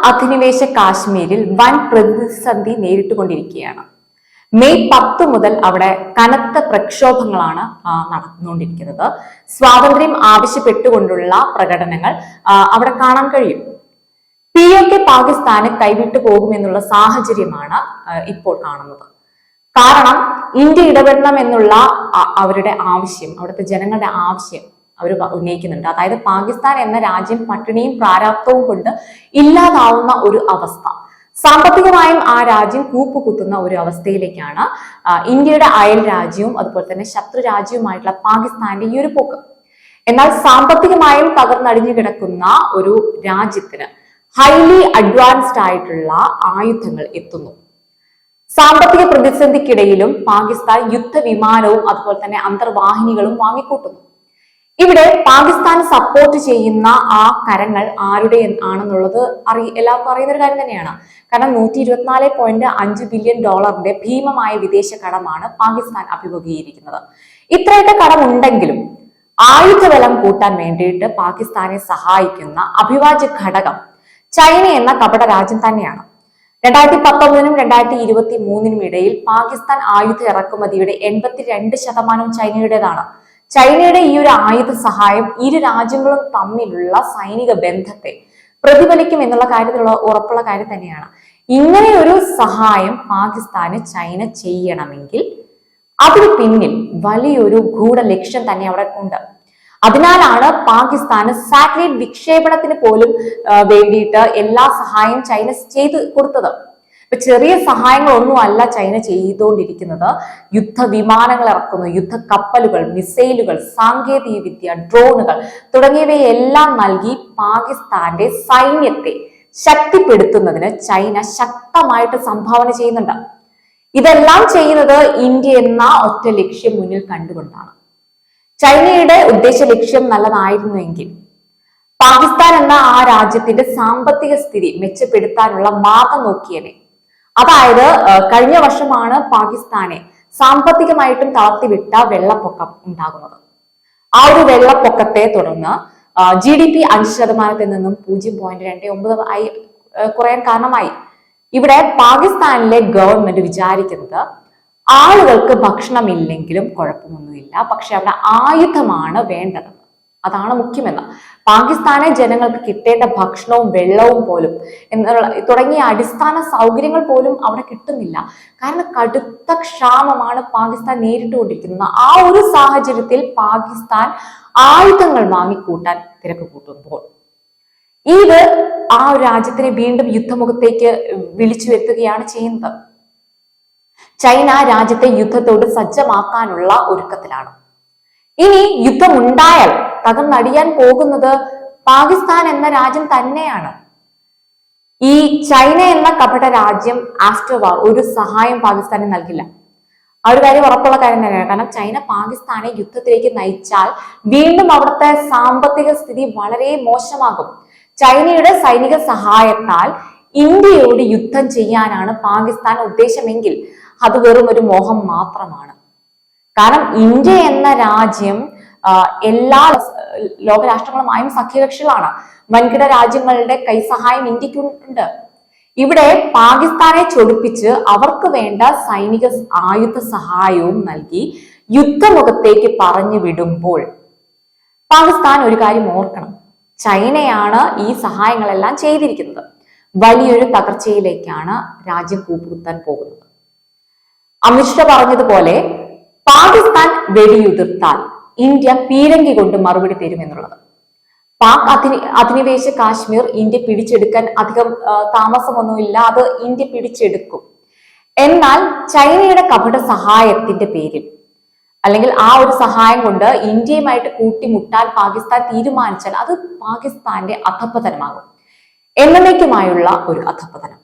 അധിനിവേശ കാശ്മീരിൽ വൻ പ്രതിസന്ധി നേരിട്ടുകൊണ്ടിരിക്കുകയാണ്. മെയ് 10 മുതൽ അവിടെ കനത്ത പ്രക്ഷോഭങ്ങളാണ് നടന്നുകൊണ്ടിരിക്കുന്നത്. സ്വാതന്ത്ര്യം ആവശ്യപ്പെട്ടുകൊണ്ടുള്ള പ്രകടനങ്ങൾ അവിടെ കാണാൻ കഴിയും. POK പാകിസ്ഥാന് കൈവിട്ടു പോകുമെന്നുള്ള സാഹചര്യമാണ് ഇപ്പോൾ കാണുന്നത്. കാരണം ഇന്ത്യ ഇടപെടണം എന്നുള്ള അവരുടെ ആവശ്യം, അവിടുത്തെ ജനങ്ങളുടെ ആവശ്യം അവർ ഉന്നയിക്കുന്നുണ്ട്. അതായത് പാകിസ്ഥാൻ എന്ന രാജ്യം പട്ടിണിയും പ്രാരാബ്ധവും കൊണ്ട് ഇല്ലാതാവുന്ന ഒരു അവസ്ഥ, സാമ്പത്തികമായും ആ രാജ്യം കൂപ്പുകുത്തുന്ന ഒരു അവസ്ഥയിലേക്കാണ് ഇന്ത്യയുടെ അയൽ രാജ്യവും അതുപോലെ തന്നെ ശത്രു രാജ്യവുമായിട്ടുള്ള പാകിസ്ഥാന്റെ ഈ ഒരു പോക്ക്. എന്നാൽ സാമ്പത്തികമായും തകർന്നടിഞ്ഞു കിടക്കുന്ന ഒരു രാജ്യത്തിന് ഹൈലി അഡ്വാൻസ്ഡ് ആയിട്ടുള്ള ആയുധങ്ങൾ എത്തുന്നു. സാമ്പത്തിക പ്രതിസന്ധിക്കിടയിലും പാകിസ്ഥാൻ യുദ്ധവിമാനവും അതുപോലെ തന്നെ അന്തർവാഹിനികളും വാങ്ങിക്കൂട്ടുന്നു. ഇവിടെ പാകിസ്ഥാൻ സപ്പോർട്ട് ചെയ്യുന്ന ആ കരങ്ങൾ ആരുടെ ആണെന്നുള്ളത് എല്ലാവർക്കും അറിയുന്ന ഒരു കാര്യം തന്നെയാണ്. കാരണം $124.5 ബില്യൺ ഭീമമായ വിദേശ കടമാണ് പാകിസ്ഥാൻ അഭിമുഖീകരിക്കുന്നത്. ഇത്രയൊക്കെ കടമുണ്ടെങ്കിലും ആയുധബലം കൂട്ടാൻ വേണ്ടിയിട്ട് പാകിസ്ഥാനെ സഹായിക്കുന്ന അഭിവാജ്യ ഘടകം ചൈന എന്ന കപട രാജ്യം തന്നെയാണ്. 2019 2023 ഇടയിൽ പാകിസ്ഥാൻ ആയുധ ഇറക്കുമതിയുടെ 82% ചൈനയുടേതാണ്. ചൈനയുടെ ഈ ഒരു ആയുധ സഹായം ഇരു രാജ്യങ്ങളും തമ്മിലുള്ള സൈനിക ബന്ധത്തെ പ്രതിഫലിക്കും എന്നുള്ള കാര്യത്തിലുള്ള ഉറപ്പുള്ള കാര്യം തന്നെയാണ്. ഇങ്ങനെ ഒരു സഹായം പാകിസ്ഥാന് ചൈന ചെയ്യണമെങ്കിൽ അതിന് പിന്നിൽ വലിയൊരു ഗൂഢ ലക്ഷ്യം തന്നെ അവിടെ ഉണ്ട്. അതിനാലാണ് പാകിസ്ഥാന് സാറ്റലൈറ്റ് വിക്ഷേപണത്തിന് പോലും വേണ്ടിയിട്ട് എല്ലാ സഹായം ചൈന ചെയ്തു കൊടുത്തത്. ഇപ്പൊ ചെറിയ സഹായങ്ങളൊന്നും അല്ല ചൈന ചെയ്തുകൊണ്ടിരിക്കുന്നത്. യുദ്ധവിമാനങ്ങൾ ഇറക്കുന്നു, യുദ്ധക്കപ്പലുകൾ, മിസൈലുകൾ, സാങ്കേതിക വിദ്യ, ഡ്രോണുകൾ തുടങ്ങിയവയെല്ലാം നൽകി പാകിസ്ഥാന്റെ സൈന്യത്തെ ശക്തിപ്പെടുത്തുന്നതിന് ചൈന ശക്തമായിട്ട് സംഭാവന ചെയ്യുന്നുണ്ട്. ഇതെല്ലാം ചെയ്യുന്നത് ഇന്ത്യ എന്ന ഒറ്റ ലക്ഷ്യം മുന്നിൽ കണ്ടുകൊണ്ടാണ്. ചൈനയുടെ ഉദ്ദേശ ലക്ഷ്യം നല്ലതായിരുന്നുവെങ്കിൽ പാകിസ്ഥാൻ എന്ന ആ രാജ്യത്തിന്റെ സാമ്പത്തിക സ്ഥിതി മെച്ചപ്പെടുത്താനുള്ള മാർഗം നോക്കിയനെ. അതായത് കഴിഞ്ഞ വർഷമാണ് പാകിസ്ഥാനെ സാമ്പത്തികമായിട്ടും തളർത്തിവിട്ട വെള്ളപ്പൊക്കം ഉണ്ടാകുന്നത്. ആ ഒരു വെള്ളപ്പൊക്കത്തെ തുടർന്ന് GDP 5% നിന്നും 0.29 ആയി കുറയാൻ കാരണമായി. ഇവിടെ പാകിസ്ഥാനിലെ ഗവൺമെന്റ് വിചാരിക്കുന്നത് ആളുകൾക്ക് ഭക്ഷണമില്ലെങ്കിലും കുഴപ്പമൊന്നുമില്ല, പക്ഷെ അവിടെ ആയുധമാണ് വേണ്ടത്, അതാണ് മുഖ്യമെന്ന്. പാകിസ്ഥാനെ ജനങ്ങൾക്ക് കിട്ടേണ്ട ഭക്ഷണവും വെള്ളവും പോലും തുടങ്ങിയ അടിസ്ഥാന സൗകര്യങ്ങൾ പോലും അവിടെ കിട്ടുന്നില്ല. കാരണം കടുത്ത ക്ഷാമമാണ് പാകിസ്ഥാൻ നേരിട്ടുകൊണ്ടിരിക്കുന്നത്. ആ ഒരു സാഹചര്യത്തിൽ പാകിസ്ഥാൻ ആയുധങ്ങൾ വാങ്ങിക്കൂട്ടാൻ തിരക്ക് കൂട്ടുമ്പോൾ ഇത് ആ രാജ്യത്തിനെ വീണ്ടും യുദ്ധമുഖത്തേക്ക് വിളിച്ചു വരുത്തുകയാണ് ചെയ്യുന്നത്. ചൈന രാജ്യത്തെ യുദ്ധത്തോട് സജ്ജമാക്കാനുള്ള ഒരുക്കത്തിലാണ്. ഇനി യുദ്ധമുണ്ടായാൽ തകർന്നടിയാൻ പോകുന്നത് പാകിസ്ഥാൻ എന്ന രാജ്യം തന്നെയാണ്. ഈ ചൈന എന്ന കപട രാജ്യം ആഫ്റ്റർ വാർ ഒരു സഹായം പാകിസ്ഥാന് നൽകില്ല. ആ ഒരു കാര്യം ഉറപ്പുള്ള കാര്യം തന്നെയാണ്. കാരണം ചൈന പാകിസ്ഥാനെ യുദ്ധത്തിലേക്ക് നയിച്ചാൽ വീണ്ടും അവിടുത്തെ സാമ്പത്തിക സ്ഥിതി വളരെ മോശമാകും. ചൈനയുടെ സൈനിക സഹായത്താൽ ഇന്ത്യയോട് യുദ്ധം ചെയ്യാനാണ് പാകിസ്ഥാൻ ഉദ്ദേശമെങ്കിൽ അത് വെറും ഒരു മോഹം മാത്രമാണ്. കാരണം ഇന്ത്യ എന്ന രാജ്യം എല്ലാ ലോകരാഷ്ട്രങ്ങളുമായും സഖ്യകക്ഷികളാണ്. വൻകിട രാജ്യങ്ങളുടെ കൈസഹായം ഇന്ത്യക്കുണ്ട്. ഇവിടെ പാകിസ്ഥാനെ ചൊടിപ്പിച്ച് അവർക്ക് വേണ്ട സൈനിക ആയുധ സഹായവും നൽകി യുദ്ധമുഖത്തേക്ക് പറഞ്ഞു വിടുമ്പോൾ പാകിസ്ഥാൻ ഒരു കാര്യം ഓർക്കണം, ചൈനയാണ് ഈ സഹായങ്ങളെല്ലാം ചെയ്തിരിക്കുന്നത്. വലിയൊരു തകർച്ചയിലേക്കാണ് രാജ്യം കൂപ്പുകുത്താൻ പോകുന്നത്. അമിത്ഷാ പറഞ്ഞതുപോലെ പാകിസ്ഥാൻ വെടിയുതിർത്താൽ ഇന്ത്യ പീരങ്കി കൊണ്ട് മറുപടി തരുമെന്നുള്ളത്. പാക് അധിനിവേശ കാശ്മീർ ഇന്ത്യ പിടിച്ചെടുക്കാൻ അധികം താമസമൊന്നുമില്ല, അത് ഇന്ത്യ പിടിച്ചെടുക്കും. എന്നാൽ ചൈനയുടെ കപട സഹായത്തിന്റെ പേരിൽ അല്ലെങ്കിൽ ആ ഒരു സഹായം കൊണ്ട് ഇന്ത്യയുമായിട്ട് കൂട്ടിമുട്ടാൻ പാകിസ്ഥാൻ തീരുമാനിച്ചാൽ അത് പാകിസ്ഥാന്റെ അധപ്പതനമാകും, എന്നേക്കുമായുള്ള ഒരു അധപ്പതനം.